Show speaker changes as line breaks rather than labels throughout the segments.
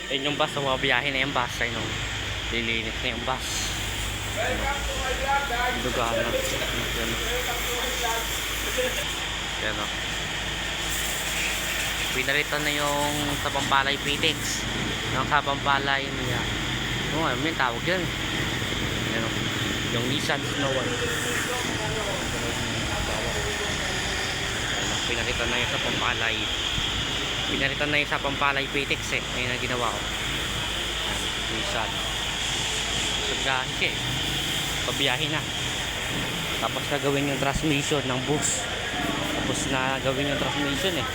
Ayun yung bus, mga biyahe na yung bus. Ayun, lilinis na yung bus. Dugaan na. Yan o. Pinalitan na yung sa Pampalay Pitex. Yung sa Pampalay niya. Oo, ano yung tawag yan. Yan o. Yung Nissan Snow White. Pinalitan na yung sa Pampalay. Pinalitan na yung sa Pampalay Pitex eh. Ayun ang ginawa ko. Nissan. Pagkahin siya eh. Pabiyahe na. Tapos gagawin yung transmission ng bus. Tapos na gawin yung transmission eh.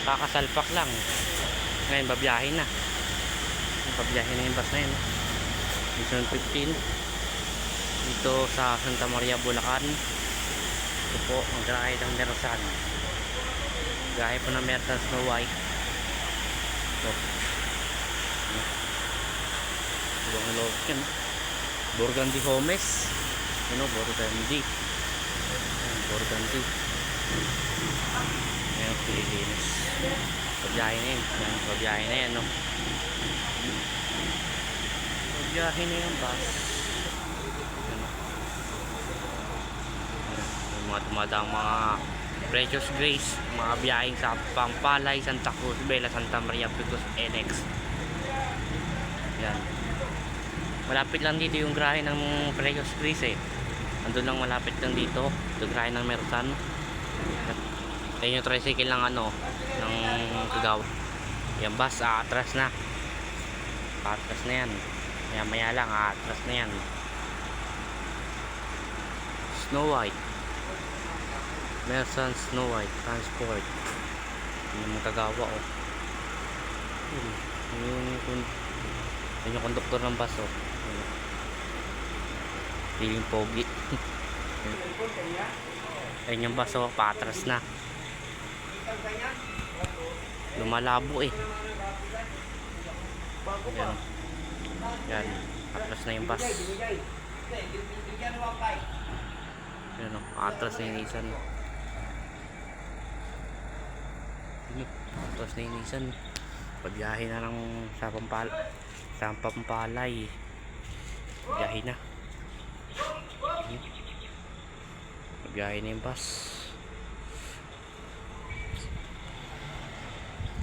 Kakasalpak lang. Ngayon babiyahe na. Pabiyahe na yung bus na yun. Mission 15. Dito sa Santa Maria, Bulacan. Ito po ang grahe ng Mersan. Grahe po ng Mersan Snow White. Ito. Ito ang loob yun. Burgundy Homes. Ano, Burgundy. Burgundy. Ayan, Pilipinas. Pabiyahe na yun. Ayan, pabiyahe na yan, no? Pabiyahe na yung bus. Ayan, yung mga tumadang mga Precious Grace, mga biyaheng sa Pampalay, Santa Cruz, Bella, Santa Maria, Picos, NX. Ayan. Malapit lang dito yung grahe ng Precious Grace eh. Andun lang malapit lang dito. Ito grahe ng Mersan. Ayun yung tricycle ng ano, ng Kagawa. Yung bus, aatras na. Aatras na yan. Maya maya lang, aatras na yan. Snow White. Mersan Snow White Transport. Yung Kagawa oh. Yun yung konduktor ng bus oh. Feeling pogi. Ayun yung bus oh, patras na. Lumalabo eh. Yan. Yan. Atras na yung bus. Yan oh, atras na yung Nissan. Atras na yung Nissan. Pagbiyahe na lang sa Pampalay. Pagbiyahe na. Pagbiyahe na yung bus.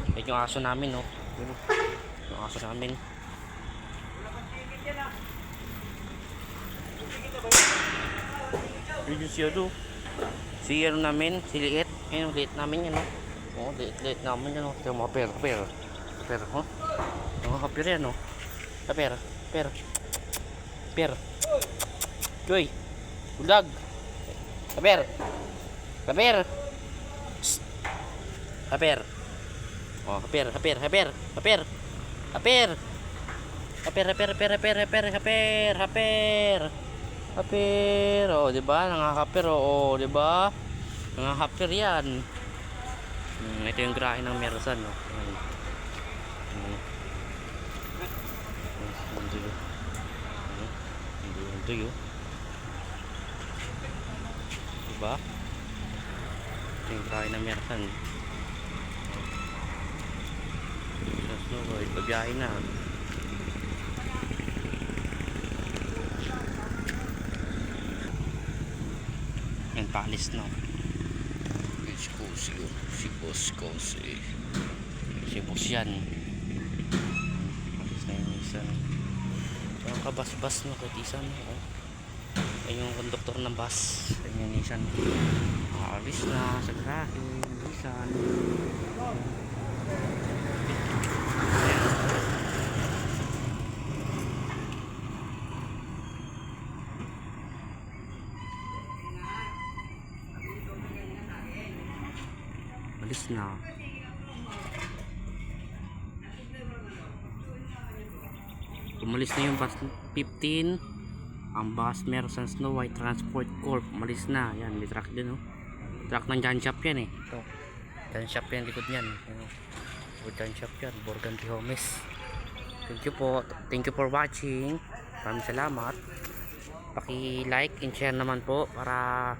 Ito yung aso namin oh. Yung aso namin. Yun yung siya do. Si ano namin, si Liit. Ayun, liit namin yan oh. Oh, liit namin yan oh. Ito yung mga pera. Pera oh. Mga kapir yan oh. Pera. Joy. Ulag. Kaper. Oh, kaper. Oh, di ba? Nangakaper oh, di ba? Nangakaper 'yan. Ito yung grahe ng Mersan oh. Ito yun. Diba? Ito yung grahe ng Mersan. Pagbiyahe na. Yan, paalis na. Si boss yan. Paalis na yung isa. Ang kabas-bas no, katisan oh. Ayun yung konduktor ng bus. Ayun yung Nissan. Aalis na sa grahe. Nissan. Alis na. Umalis na yung bus 15. Ang bus Mersan Snow White Transport Corp. Umalis na. Yan, may truck din oh. Truck ng John Shop yan eh. Ito. John Shop yan, likod yan. John Shop yan. Burgundy Homes. Thank you po. Thank you for watching. Maraming salamat. Paki-like and share naman po para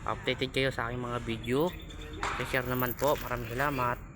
updated kayo sa aking mga video. I-share naman po. Maraming salamat.